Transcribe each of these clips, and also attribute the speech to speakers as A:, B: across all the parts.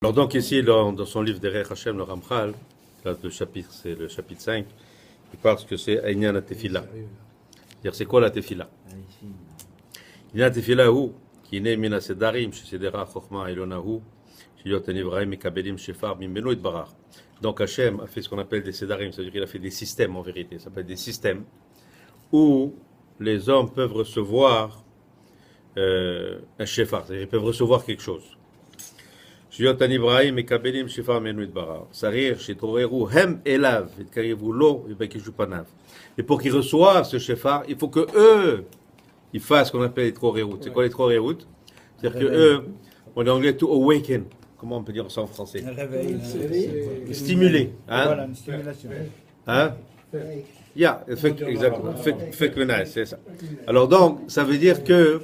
A: Alors donc ici, dans son livre Derech Hashem, le Ramchal, c'est le chapitre 5, il parle que c'est Aïnyan la Tefila. C'est-à-dire, c'est quoi la Tefila? Aïnyan la Tefila, où qui est né mina Sedarim, chez Sedera Chochma Elonahu, chez Yotan Ibrahim et Kabelim Shefar, Mimbeno et Barar. Donc Hashem a fait ce qu'on appelle des Sedarim, c'est-à-dire qu'il a fait des systèmes en vérité, ça s'appelle des systèmes, où les hommes peuvent recevoir un Shefar, c'est-à-dire ils peuvent recevoir quelque chose. Yotan Ibrahim et Kabelim Shefar Menu et Barar. Sarir, Shetoreru, Hem Elav, et Karivu Lo, et Bekijupanav. Et pour qu'ils reçoivent ce Shefar, il faut que eux, ils fassent ce qu'on appelle les Trorerut. C'est quoi les Trorerut? C'est-à-dire que eux, en anglais, to awaken. Comment on peut dire ça en français? Stimuler. Hein?
B: Voilà, une stimulation.
A: Hein? Yeah, exactement. C'est ça. Alors donc, ça veut dire que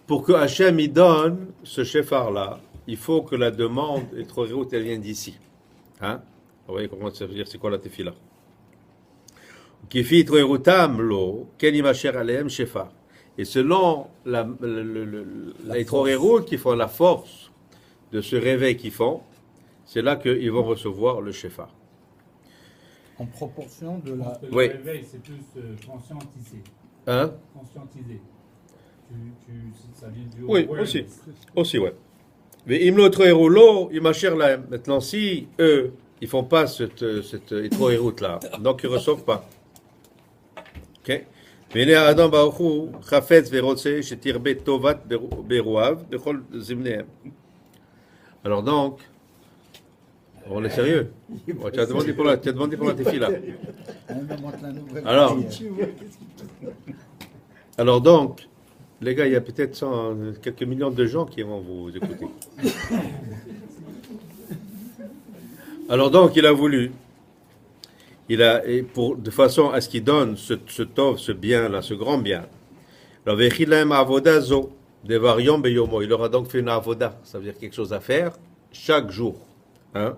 A: pour que Hachem y donne ce Shefar-là, il faut que la demande et Trorerut, elle vienne d'ici. Hein? Vous voyez comment ça veut dire, c'est quoi la tefila? Kifi Troerutam lo, Kenimacher Aleem Shefar. Et selon les Trorerut qui font la force de ce réveil qu'ils font, c'est là qu'ils vont recevoir le Shefar.
B: En proportion de la...
C: Le réveil, c'est plus conscientisé.
A: Hein?
C: Conscientisé. Ça vient du
A: Oui,
C: awareness.
A: aussi, ouais. Mais imlo Troerulo, Imacher Laem. Maintenant, si eux, ils font pas cette Troerut là, donc ils reçoivent pas. Ok? Vene Adam Baruchu, Chafetz Verotse, Shetirbe Tovat Beruav, Bechol Zimneem. Alors donc, on est sérieux. Oh, tu as demandé pour la tefila. Alors donc, les gars, il y a peut-être quelques millions de gens qui vont vous écouter. Alors donc, il a voulu, de façon à ce qu'il donne ce tov, ce bien-là, ce grand bien. Alors, vechilaim avodazo, devarion beyomo. Il aura donc fait une avoda, ça veut dire quelque chose à faire chaque jour. Hein?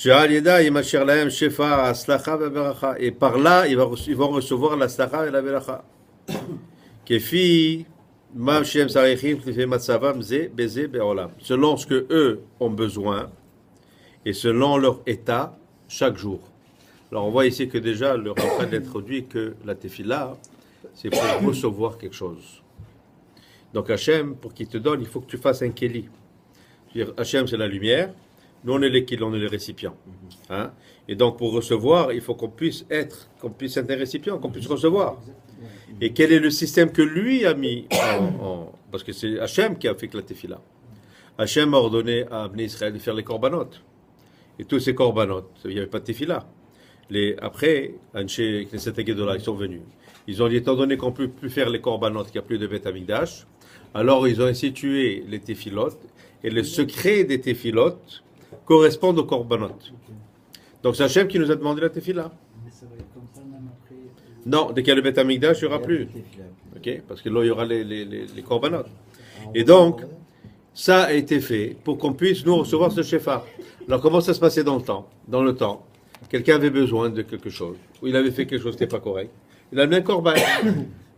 A: Et par là, ils vont recevoir la slacha et la beracha. Selon ce que eux ont besoin et selon leur état chaque jour. Alors on voit ici que déjà le Ramchal introduit que la tefila, c'est pour recevoir quelque chose. Donc Hachem, pour qu'il te donne, il faut que tu fasses un keli. C'est-à-dire, Hachem, c'est la lumière, nous on est les keli, on est les récipients. Hein? Et donc pour recevoir, il faut qu'on puisse être un récipient, qu'on puisse recevoir. Et quel est le système que lui a mis parce que c'est Hachem qui a fait que la tefila. Hachem a ordonné à Bnei Israël de faire les korbanot. Et tous ces korbanot, il n'y avait pas de tefila. Après, Anshe Knesset Gedolah, ils sont venus. Ils ont dit, étant donné qu'on ne peut plus faire les korbanot, qu'il n'y a plus de Beth Amikdash, alors ils ont institué les tefilot, et le secret des tefilot correspond aux korbanot. Donc c'est Hachem qui nous a demandé la tefila. Non, dès qu'il y a le Beth Amikdash, il n'y aura plus. Okay? Parce que là, il y aura les korbanot. Et donc, ça a été fait pour qu'on puisse nous recevoir ce Shefar. Alors, comment ça se passait dans le temps? Quelqu'un avait besoin de quelque chose, ou il avait fait quelque chose qui n'était pas correct. Il a mis un korban.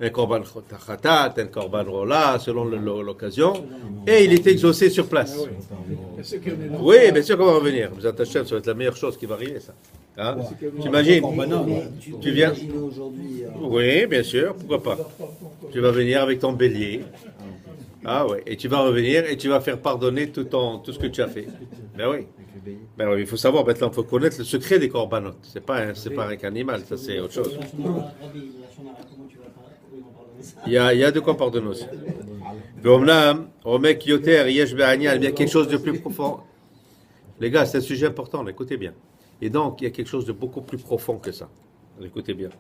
A: Un korban chatat, un korban rola, selon l'occasion, et il était exaucé sur place. Oui, bien sûr qu'on va revenir. Vous êtes Hachem, ça va être la meilleure chose qui va arriver, ça. Hein? T'imagines? Tu viens? Oui, bien sûr, pourquoi pas. Tu vas venir avec ton bélier. Ah ouais, et tu vas revenir et tu vas faire pardonner tout ce que tu as fait. Ben oui. Ben oui, il faut savoir, maintenant, il faut connaître le secret des korbanot. C'est pas un animal, ça c'est autre chose. Il y a de quoi pardonner aussi. Il y a quelque chose de plus profond. Les gars, c'est un sujet important, écoutez bien. Et donc, il y a quelque chose de beaucoup plus profond que ça. Écoutez bien.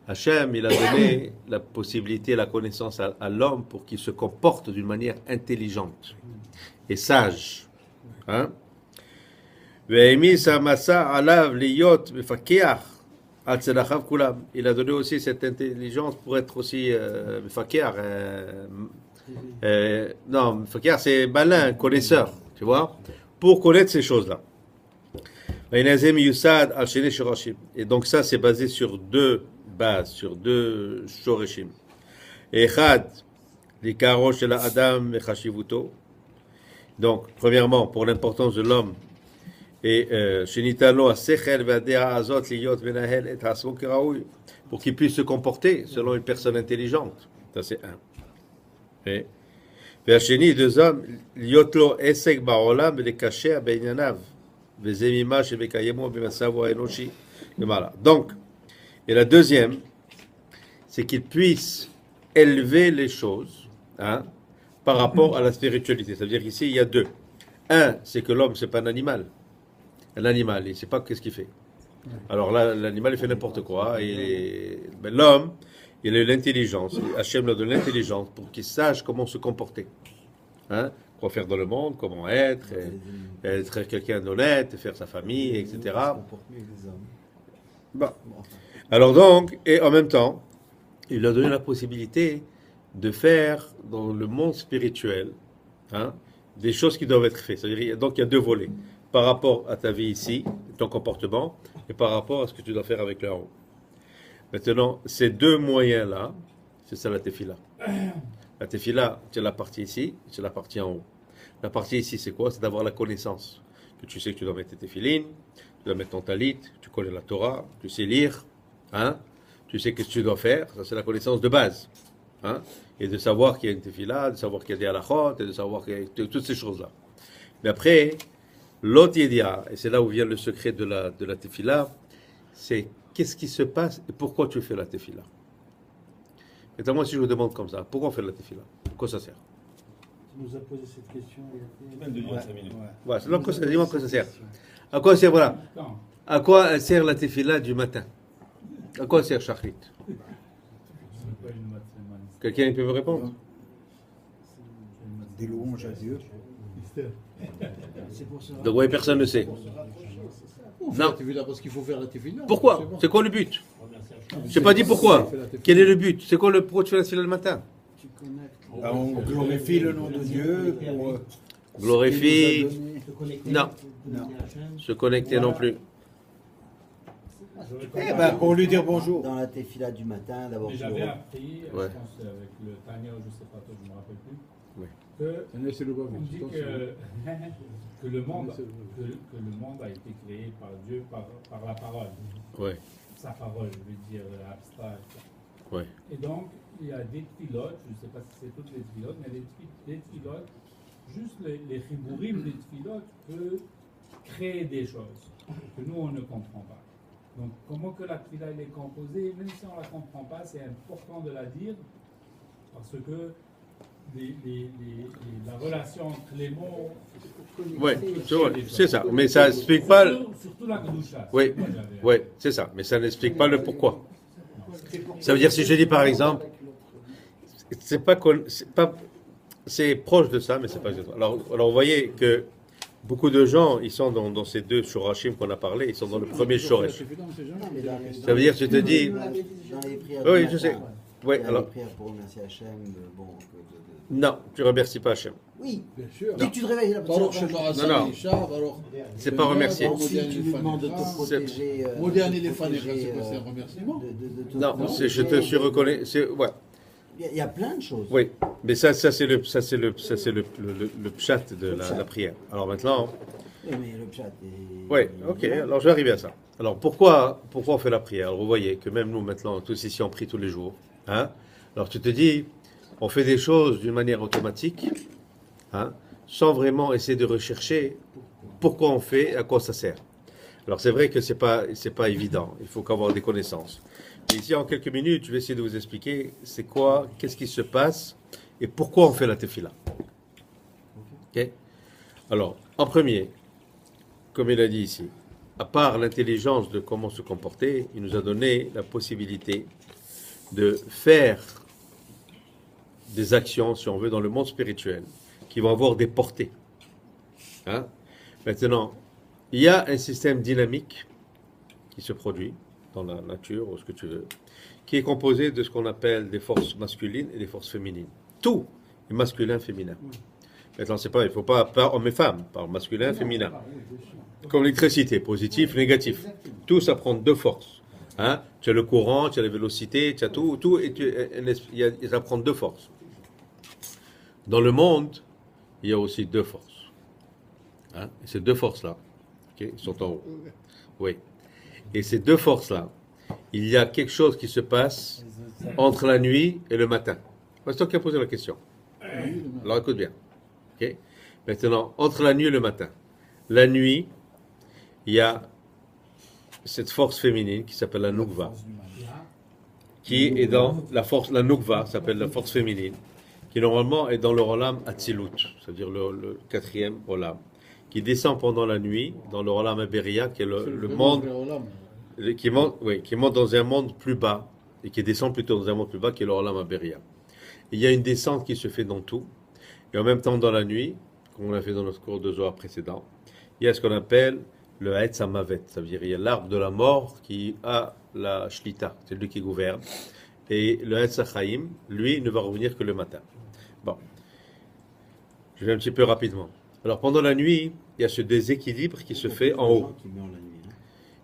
A: Hachem, il a donné la possibilité, la connaissance à l'homme pour qu'il se comporte d'une manière intelligente et sage. Hein? Il a donné aussi cette intelligence pour être aussi non, c'est malin, connaisseur, tu vois, pour connaître ces choses-là. Et donc ça, c'est basé sur deux base, sur deux shoreshim. Echad, l'ikaro shel Adam vechashivuto. Donc, premièrement, pour l'importance de l'homme, et shenitalo asechel ve'adea azot liyot venahel et haso kiraoui, pour qu'il puisse se comporter selon une personne intelligente. Ça, c'est un. Et והשני, deux, להיות לו עסק בעולם ולקשר בענייניו, וזה ממה שמקיימו במצבו האנושי למעלה. Donc, et la deuxième, c'est qu'il puisse élever les choses hein, par rapport à la spiritualité. C'est-à-dire qu'ici, il y a deux. Un, c'est que l'homme, c'est pas un animal. Un animal, il ne sait pas qu'est-ce qu'il fait. Alors là, l'animal, il fait n'importe quoi. Mais l'homme, il a eu l'intelligence. Hachem lui a donné l'intelligence pour qu'il sache comment se comporter. Hein? Quoi faire dans le monde, comment être quelqu'un d'honnête, faire sa famille, etc. Bon. Alors donc, et en même temps, il lui a donné la possibilité de faire dans le monde spirituel hein, des choses qui doivent être faites. C'est-à-dire, donc il y a deux volets. Par rapport à ta vie ici, ton comportement, et par rapport à ce que tu dois faire avec le haut. Maintenant, ces deux moyens-là, c'est ça la tefila. La tefila, c'est la partie ici, c'est la partie en haut. La partie ici, c'est quoi? C'est d'avoir la connaissance. Que tu sais que tu dois mettre tes tefilines, tu dois mettre ton talit, tu connais la Torah, tu sais lire, hein? Tu sais ce que tu dois faire, ça c'est la connaissance de base. Hein? Et de savoir qu'il y a une tefila, de savoir qu'il y a des halachot, et de savoir qu'il y a toutes ces choses-là. Mais après, l'autre idéa, et c'est là où vient le secret de la tefila, c'est qu'est-ce qui se passe et pourquoi tu fais la tefila. Et moi, si je vous demande comme ça, pourquoi on fait la tefila? Pourquoi ça sert?
D: Tu nous as posé cette question il y a
C: Même de dire 5 minutes.
A: Voilà, c'est là que ça sert. À quoi sert, voilà. À quoi elle sert la tefila du matin? À quoi sert Shachrit? Quelqu'un peut me répondre?
B: Des louanges à Dieu.
D: C'est pour ça.
A: Donc, oui, personne ne sait. Non.
E: Parce qu'il faut faire la tefila.
A: Pourquoi? C'est quoi le but? Je n'ai pas dit pourquoi. Quel est le but? C'est quoi pourquoi tu fais la tefila le matin?
D: Tu connectes.
B: On glorifie le nom de Dieu pour
A: Glorifie.
D: Te connecter.
A: Non.
B: Non.
A: Se connecter non plus.
B: pour lui dire bonjour.
F: Dans la tefila du matin, d'abord.
C: Mais j'avais appris,
A: Ouais.
C: je pense avec le Tanya, je ne sais pas, toi, je ne me rappelle plus,
A: Oui.
C: on dit que le monde a été créé par Dieu, par la parole.
A: Ouais.
C: Sa parole, je veux dire, abstraite.
A: Ouais.
C: Et donc, il y a des pilotes, je ne sais pas si c'est toutes les pilotes, mais les pilotes, juste les chibourim des pilotes peuvent créer des choses que nous, on ne comprend pas. Donc, comment que la tefila elle est composée, même si on ne la comprend pas, c'est important de la dire, parce que la relation entre les mots...
A: Oui, c'est ça. Mais ça n'explique pas...
C: Surtout la Kedusha.
A: Oui, oui, c'est ça. Mais ça n'explique pas le pourquoi. Ça veut dire, si je dis par exemple, c'est proche de ça, mais c'est pas exactement. Alors, vous voyez que beaucoup de gens, ils sont dans ces deux shorashim qu'on a parlé, ils sont dans le premier shoresh. Ça veut dire, tu te dis...
F: Dans les prières
A: Oui,
F: du
A: je
F: matin,
A: sais. Oui,
F: il y a
A: alors...
F: les prières pour remercier Hachem. Bon,
A: Non, tu remercies pas Hachem.
F: oui,
E: Bien sûr.
F: dès que tu te réveilles, là,
E: Alors, chez
A: Non, non.
E: Marassan, Richard, alors.
A: C'est pas remercier.
F: ensuite tu lui demandes de te protéger.
E: Moderner les
F: de te
E: fanés,
F: protéger,
E: c'est un remerciement.
F: de te
A: Non,
F: protéger.
A: je te suis reconnaît. Ouais,
F: Il y a plein de choses.
A: oui. Mais ça c'est le pshat de la prière. Alors maintenant,
F: Oui, mais le chat est...
A: oui, ok. Alors je vais arriver à ça. Alors pourquoi on fait la prière? Alors, vous voyez que même nous maintenant, tous ici, on prie tous les jours. Hein? Alors tu te dis, on fait des choses d'une manière automatique, hein, sans vraiment essayer de rechercher pourquoi on fait et à quoi ça sert. Alors c'est vrai que c'est pas évident. Il faut qu'avoir des connaissances. Et ici, en quelques minutes, je vais essayer de vous expliquer c'est quoi, qu'est-ce qui se passe et pourquoi on fait la tefila. Ok? Alors, en premier, comme il a dit ici, à part l'intelligence de comment se comporter, il nous a donné la possibilité de faire des actions, si on veut, dans le monde spirituel, qui vont avoir des portées. Hein? Maintenant, il y a un système dynamique qui se produit dans la nature, ou ce que tu veux, qui est composé de ce qu'on appelle des forces masculines et des forces féminines. Tout est masculin, féminin. Maintenant, c'est pas, il ne faut pas homme et femme, par masculin, féminin. Comme l'électricité, positif, négatif. Tout ça prend deux forces. Hein? Tu as le courant, tu as la vélocité, tu as tout et ça prend deux forces. Dans le monde, il y a aussi deux forces. Hein? Et ces deux forces-là, ok, ils sont en haut. Oui. Et ces deux forces-là, il y a quelque chose qui se passe entre la nuit et le matin. C'est toi qui as posé la question. Alors écoute bien. Ok. Maintenant, entre la nuit et le matin. La nuit, il y a cette force féminine qui s'appelle la Nukva, qui est dans la force, la Nukva s'appelle la force féminine, qui normalement est dans le Olam Atzilut, c'est-à-dire le quatrième Olam, qui descend pendant la nuit dans le Olam Aberia, qui est le monde, qui monte dans un monde plus bas, et qui descend plutôt dans un monde plus bas, qui est le Olam Aberia. Il y a une descente qui se fait dans tout, et en même temps dans la nuit, comme on l'a fait dans notre cours de Zohar précédent, il y a ce qu'on appelle le Haetz Hamavet, ça veut dire il y a l'arbre de la mort qui a la Shlita, c'est lui qui gouverne, et le Haetz Hachaim, lui, ne va revenir que le matin. Bon, je vais un petit peu rapidement. Alors pendant la nuit, il y a ce déséquilibre qui se fait en haut.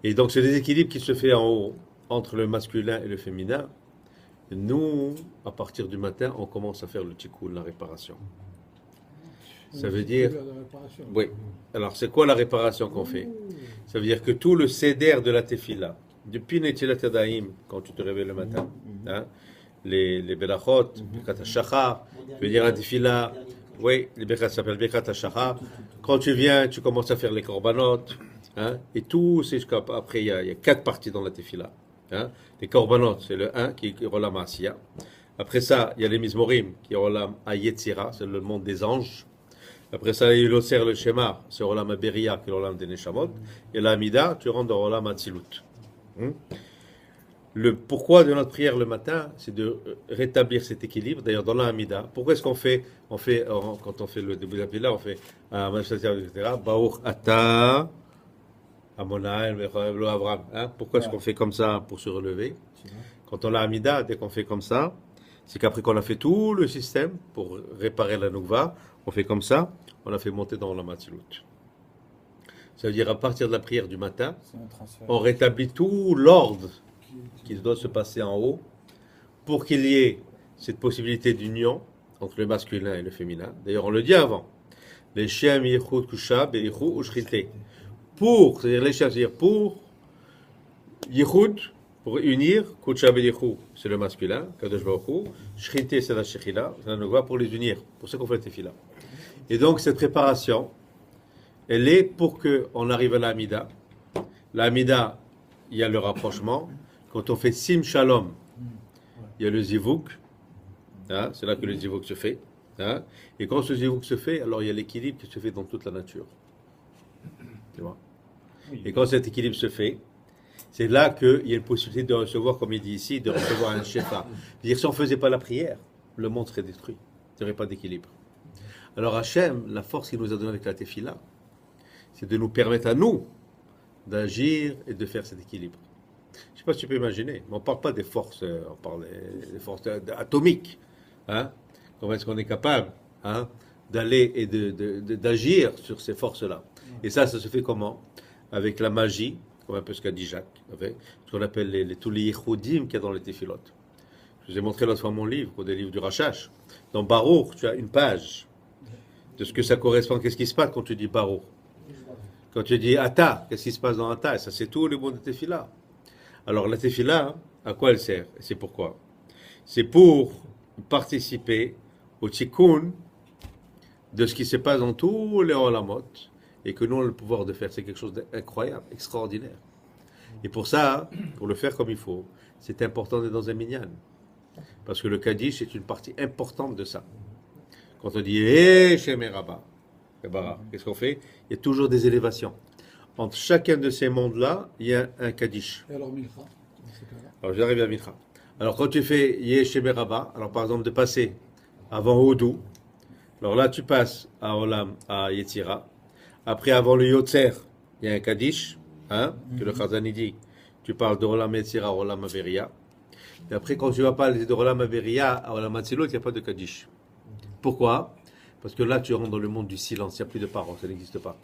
A: Et donc ce déséquilibre qui se fait en haut, entre le masculin et le féminin, nous, à partir du matin, on commence à faire le tikkun, la réparation. Ça veut dire... Oui. Alors, c'est quoi la réparation qu'on fait? Ça veut dire que tout le seder de la tefila, depuis Netilat Yadayim, quand tu te réveilles le matin, hein, les belachot, Birkat HaShachar, tu veux dire la tefila, oui, les Birkat s'appellent Birkat HaShachar. Quand tu viens, tu commences à faire les korbanot, hein, et tout, c'est après, il y a 4 parties dans la tefila. Hein. Les korbanot, c'est le 1 qui est Olam Asiya. Après ça, il y a les Mizmorim, qui est Olam Ayetzira, c'est le monde des anges. Après ça, il osserre le schéma, c'est Olam Aberia, qui est l'Olam des Neshamot. Et l'Amida, tu rentres dans Olam Atzilut. Le pourquoi de notre prière le matin, c'est de rétablir cet équilibre. D'ailleurs, dans l'Amida, pourquoi est-ce qu'on fait, quand on fait le début de la prière, on fait etc. Baruch Ata, Amonai, Lo Avram. Pourquoi est-ce qu'on fait comme ça pour se relever? Quand on a Amida, dès qu'on fait comme ça, c'est qu'après qu'on a fait tout le système pour réparer la Nukva, on fait comme ça, on a fait monter dans la Matzilut. Ça veut dire à partir de la prière du matin, on rétablit tout l'ordre qui doit se passer en haut pour qu'il y ait cette possibilité d'union entre le masculin et le féminin. D'ailleurs, on le dit avant. Les Shem Yechud Kushab et Yechud Ushrite. Pour, c'est-à-dire les Shem, c'est-à-dire pour Yechud, pour unir, Kushab et Yechud, c'est le masculin, Kadosh Baruch Hu, Shrite, c'est la Shechila, c'est la Nukva pour les unir. Pour ça qu'on fait le Tefila. Et donc, cette préparation, elle est pour qu'on arrive à l'Amida. L'Amida, il y a le rapprochement. Quand on fait Sim Shalom, il y a le Zivuk. Hein, c'est là que le Zivuk se fait. Hein, et quand ce Zivuk se fait, alors il y a l'équilibre qui se fait dans toute la nature. Tu vois? Et quand cet équilibre se fait, c'est là qu'il y a une possibilité de recevoir, comme il dit ici, de recevoir un Shefa. C'est-à-dire, si on ne faisait pas la prière, le monde serait détruit. Il n'y aurait pas d'équilibre. Alors Hachem, la force qu'il nous a donnée avec la Tefila, c'est de nous permettre à nous d'agir et de faire cet équilibre. Je ne sais pas si tu peux imaginer, mais on ne parle pas des forces, on parle des forces atomiques. Hein? Comment est-ce qu'on est capable, hein, d'aller et d'agir sur ces forces-là? Et ça se fait comment? Avec la magie, comme un peu ce qu'a dit Jacques, avec ce qu'on appelle tous les yichudim qu'il y a dans les téphilotes. Je vous ai montré l'autre fois mon livre, des livres du Rachash. Dans Baruch, tu as une page de ce que ça correspond. Qu'est-ce qui se passe quand tu dis Baruch? Quand tu dis Ata, qu'est-ce qui se passe dans Ata? Et ça, c'est tout le monde de Tefila. Alors, la Tefila, à quoi elle sert? Et c'est pourquoi? C'est pour participer au tikkun de ce qui se passe dans tous les olamot et que nous, on a le pouvoir de faire. C'est quelque chose d'incroyable, extraordinaire. Et pour ça, pour le faire comme il faut, c'est important d'être dans un minyan. Parce que le Kaddish est une partie importante de ça. Quand on dit « Shem Rabba », qu'est-ce qu'on fait? Il y a toujours des élévations. Entre chacun de ces mondes-là, il y a un Kaddish.
E: Et alors, Mincha?
A: Alors, j'arrive à Mincha. Alors, quand tu fais Yeshem Rabba, alors par exemple, de passer avant Hodou, alors là, tu passes à Olam, à Yetzira. Après, avant le Yotzer, il y a un Kaddish, hein, que le Chazani dit. Tu parles de Olam Yetzira à Olam Averia. Et après, quand tu vas parler de Olam Averia à Olam Atzilut, il n'y a pas de Kaddish. Pourquoi? Parce que là, tu rentres dans le monde du silence, il n'y a plus de paroles, ça n'existe pas.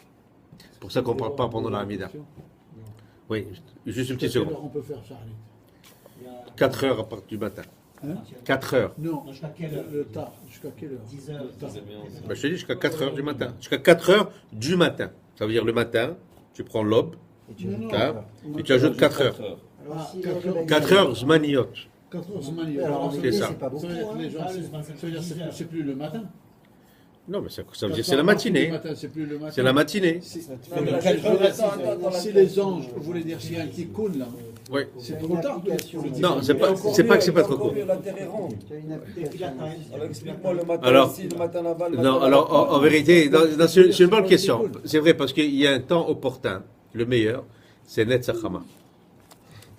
A: C'est pour ça qu'on ne parle pas pendant la Hamida. Oui, juste une petite
E: Quelle heure
A: seconde.
E: on peut faire Charlie?
A: 4 heures à partir du matin.
E: Hein
A: 4 heures.
E: Non,
D: Jusqu'à quelle heure?
E: le tard. Jusqu'à quelle heure?
D: 10 heures.
E: Le tard.
A: Ben, je te dis jusqu'à 4 heures du matin. Jusqu'à 4 heures du matin. Ça veut dire le matin, tu prends l'aube,
E: Non,
A: hein, et tu ajoutes 4 heures.
F: Alors, si
E: 4
F: le réveil-
A: 4 heures, zmaniot.
E: 4 heures semaine.
F: Alors, en
A: C'est
F: été,
A: ça.
F: c'est pas beaucoup.
E: Ça veut dire que les
F: Hein.
E: gens, ça veut dire que c'est plus le matin.
A: Non, mais ça veut dire c'est la matinée.
E: C'est plus le matin.
A: C'est la matinée.
E: Si les anges, vous voulez dire s'il y a un tikkun là,
A: Oui.
E: c'est trop tard.
A: Non, c'est pas que c'est pas trop court.
G: La terre est ronde.
F: Tu as une application.
G: Alors explique-moi le matin
A: Alors-
G: ici, le matin là-bas. le matin
A: Non, alors en vérité, c'est une bonne question. C'est vrai parce qu'il y a un temps opportun. Le meilleur, c'est Net Sachama.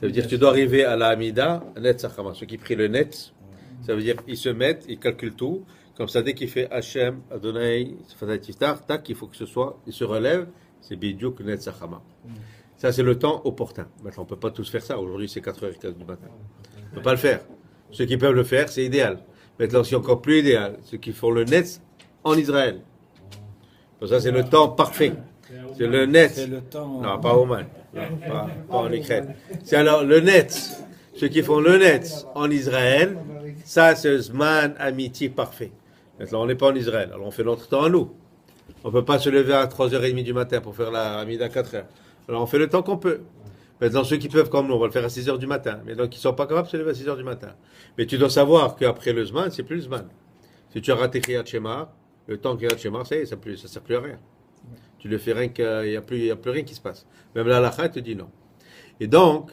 A: Ça veut dire que tu dois arriver à la Hamida, Net Sachama. Ceux qui prient le Net, ça veut dire ils se mettent, ils calculent tout. Comme ça, dès qu'il fait Hachem, Adonai, Sfadat Tiftar, tac, il faut que ce soit, il se relève, c'est Bidiouk Net Sachama. Ça, c'est le temps opportun. Maintenant, on ne peut pas tous faire ça. Aujourd'hui, c'est 4h15 du matin. On ne peut pas le faire. Ceux qui peuvent le faire, c'est idéal. Maintenant, c'est encore plus idéal. Ceux qui font le net en Israël. Donc ça, c'est le temps parfait. C'est le net.
B: C'est le temps.
A: Non, pas au Oman. Non, pas en Ukraine. C'est alors le net. Ceux qui font le net en Israël, ça, c'est Zman Amiti parfait. Maintenant, on n'est pas en Israël. Alors, on fait notre temps à nous. On ne peut pas se lever à 3h30 du matin pour faire la Hamida à 4h. Alors, on fait le temps qu'on peut. Maintenant, ceux qui peuvent comme nous, on va le faire à 6h du matin. Mais donc, qui ne sont pas capables de se lever à 6h du matin. Mais tu dois savoir qu'après le Zman, c'est plus le Zman. Si tu as raté Kriyat Shema, le temps Kriyat Shema, ça y est, ça ne sert plus à rien. Tu le fais rien qu'il n'y a plus rien qui se passe. Même la halakha, elle te dit non. Et donc,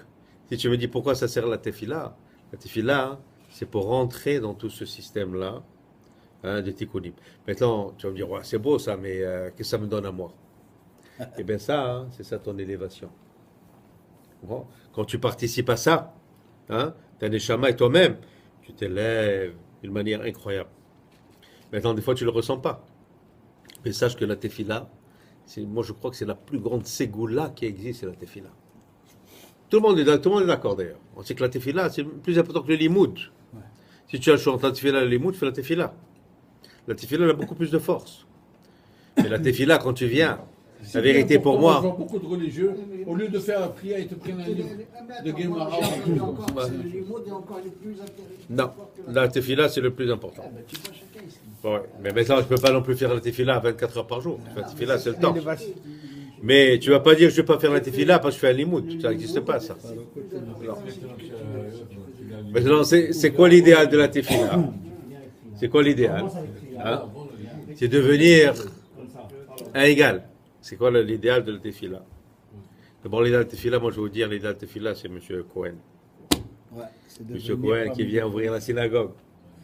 A: si tu me dis pourquoi ça sert la tefila, c'est pour rentrer dans tout ce système-là, hein, de tikkunim. Maintenant, tu vas me dire, ouais, c'est beau ça, mais qu'est-ce que ça me donne à moi? Eh bien ça, hein, c'est ça ton élévation. Bon. Quand tu participes à ça, hein, tu as des chamas et toi-même, tu t'élèves d'une manière incroyable. Maintenant, des fois, tu ne le ressens pas. Mais sache que la tefila, moi je crois que c'est la plus grande ségoula qui existe, c'est la tefila. Tout le monde est d'accord d'ailleurs. On sait que la tefila, c'est plus important que le limoud. Si tu as le choix entre la tefila et le limoud, fais la tefila. La tefila, elle a beaucoup plus de force. Mais la tefila, quand tu viens, la vérité pour
E: Je
A: moi,
E: vois beaucoup de religieux, au lieu de faire la prière, ils te prennent un livre de Gemara.
F: Les mots est encore les plus intéressants.
A: non, la tefila, c'est le plus important.
F: Ah, bah, tu vois, chacun ici.
A: Ouais. Mais maintenant, je ne peux pas non plus faire la tefila 24 heures par jour. La tefila, c'est le temps. Mais tu ne vas pas dire que je ne vais pas faire la tefila parce que je fais un limoud. Ça n'existe pas, ça. Non. Maintenant, c'est quoi l'idéal de la tefila? C'est quoi l'idéal, hein? C'est devenir un égal. C'est quoi l'idéal de la tefila? D'abord, l'idéal de la tefila, moi je vais vous dire, l'idéal de la tefila, c'est M. Cohen.
B: Ouais, c'est
A: M.
B: devenir
A: Cohen qui
B: parmi-
A: vient ouvrir la synagogue.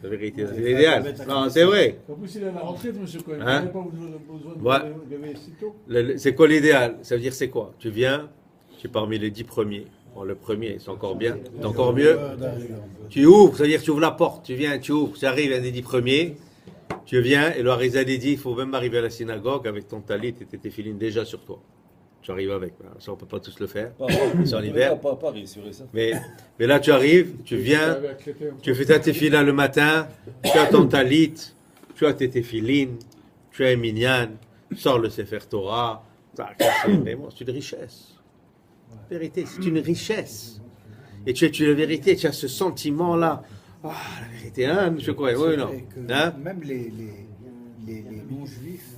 A: La vérité, c'est l'idéal. Non, c'est vrai.
E: En plus, il est à la retraite, M. Cohen.
A: Hein?
E: Vous n'avez pas besoin de
A: Ouais.
E: vous lever si tôt.
A: C'est quoi l'idéal? Ça veut dire c'est quoi? Tu viens, tu es parmi les 10 premiers. Bon, le premier, c'est encore bien. C'est encore mieux. Tu ouvres, ça veut dire que tu ouvres la porte. Tu viens, tu ouvres. Tu arrives un des 10 premiers. Tu viens, et le Harizal dit il faut même arriver à la synagogue avec ton talit et tes téfilines déjà sur toi. Tu arrives avec. Ça, on ne peut pas tous le faire. C'est en hiver.
G: Pas à Paris, c'est vrai ça.
A: Mais là, tu arrives, tu viens, tu fais ta téfila le matin, tu as ton talit, tu as tes téfilines, tu as un minyan, tu sors le Sefer Torah. Mais bon, c'est une richesse. La vérité, c'est une richesse. Et tu as la vérité, tu as ce sentiment-là. Ah, la vérité, hein, monsieur Cohen, oui, non.
B: Et que
A: Hein?
B: même les non-juifs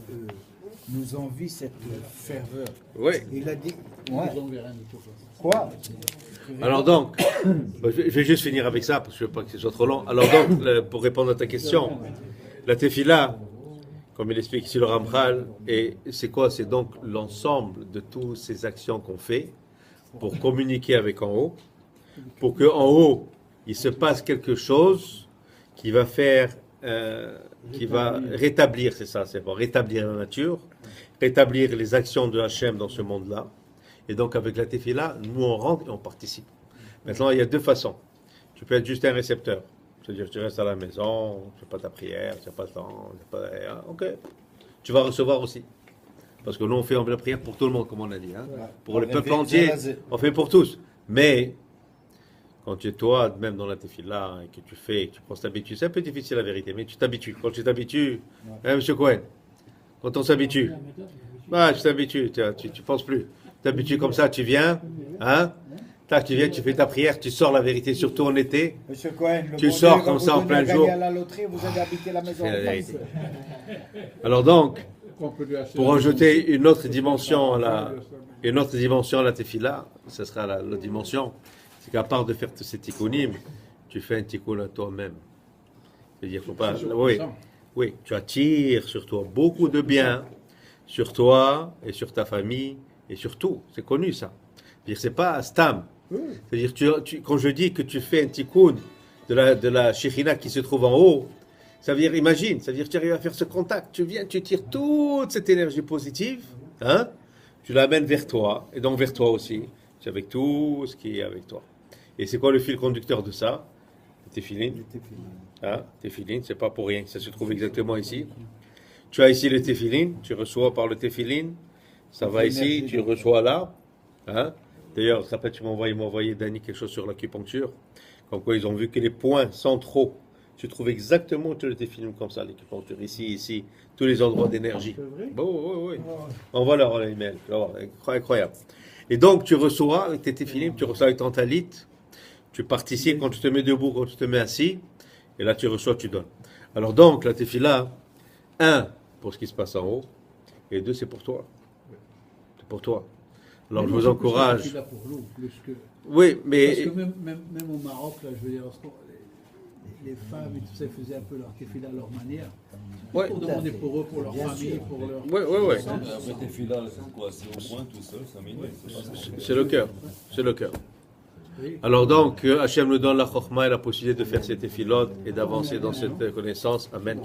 B: nous envient cette ferveur.
A: Oui.
B: Il a dit.
E: Ils
B: Ouais.
E: ont verra de toute façon.
B: Quoi?
A: Alors donc, je vais juste finir avec ça, parce que je ne veux pas que ce soit trop long. Alors donc, pour répondre à ta question, la tefila, comme il explique ici le Ramchal, et c'est quoi? C'est donc l'ensemble de toutes ces actions qu'on fait pour communiquer avec en haut, pour qu'en haut, il se passe quelque chose qui va faire, qui va rétablir, c'est ça, c'est pour rétablir la nature, rétablir les actions de Hachem dans ce monde-là. Et donc avec la tefila, nous on rentre et on participe. Maintenant, il y a deux façons. Tu peux être juste un récepteur. C'est-à-dire que tu restes à la maison, tu ne fais pas ta prière, tu n'as pas le temps, ok. Tu vas recevoir aussi. Parce que nous, on fait la prière pour tout le monde, comme on a dit. Hein. Pour le peuple entier, on fait pour tous. Mais, quand tu es toi, même dans la tefila, et que tu fais, que tu prends cette habitude, c'est un peu difficile la vérité, mais tu t'habitues. Quand tu t'habitues, hein, M. Cohen, quand on s'habitue, bah, tu t'habitues, tu ne penses plus. D'habitude, comme ça, tu viens, hein? Tac, tu viens, tu fais ta prière, tu sors la vérité, surtout en été.
B: Monsieur Cohen, le
A: Tu
B: bon
A: sors
B: Dieu va
A: comme
B: vous
A: ça en
B: donner
A: plein
B: à gagner
A: jour.
B: à la loterie, vous allez habiter la maison
A: C'est la
B: en
A: vérité.
B: face.
A: Alors donc,
E: Qu'on peut lui acheter
A: pour
E: un-
A: ajouter une autre dimension à la tefila, ce sera la dimension, c'est qu'à part de faire tous ces tikkunim, tu fais un tikkun à toi-même. C'est-à-dire, faut pas, oui, oui, tu attires sur toi beaucoup de bien, sur toi et sur ta famille et sur tout. C'est connu ça. C'est-à-dire, c'est pas stam. C'est-à-dire, quand je dis que tu fais un tikkun de la shekhinah qui se trouve en haut, ça veut dire, imagine, ça veut dire, tu arrives à faire ce contact, tu viens, tu tires toute cette énergie positive, hein, tu l'amènes vers toi, et donc vers toi aussi, c'est avec tout ce qui est avec toi. Et c'est quoi le fil conducteur de ça? Tes filines. Hein, tefilin, c'est pas pour rien, ça se trouve exactement ici. Tu as ici le tefilin, tu reçois par le tefilin, ça va ici, tu reçois là. Hein. D'ailleurs, ça peut, tu m'as envoyé Dani quelque chose sur l'acupuncture, comme quoi ils ont vu que les points centraux, tu trouves exactement tous les tefilin comme ça, l'acupuncture, ici, tous les endroits d'énergie. Bon, oui. Envoie leur email, incroyable. Et donc, tu reçois avec tes tefilin, tu reçois avec ton talit, tu participes quand tu te mets debout, quand tu te mets assis, et là tu reçois, tu donnes. Alors donc, la tefila, 1, pour ce qui se passe en haut, et 2, c'est pour toi. C'est pour toi. Alors
E: Mais
A: je
E: non,
A: vous
E: c'est
A: encourage.
E: plus la tefila pour l'eau, plus que...
A: Oui,
E: Parce
A: mais
E: que même au Maroc, là, je veux dire, les femmes et tout ça faisaient un peu leur tefila à leur manière.
A: Ouais.
E: Pour demander pour eux, pour leur
B: Bien
E: famille,
B: sûr.
E: pour leur...
A: ouais.
G: Après tes filles-là, c'est quoi? C'est au point tout seul, 5 minutes.
A: C'est le cœur. C'est le cœur.
E: Oui.
A: Alors donc, Hachem nous donne la chokhmah et la possibilité de faire cette tefilot et d'avancer dans cette connaissance. Amen.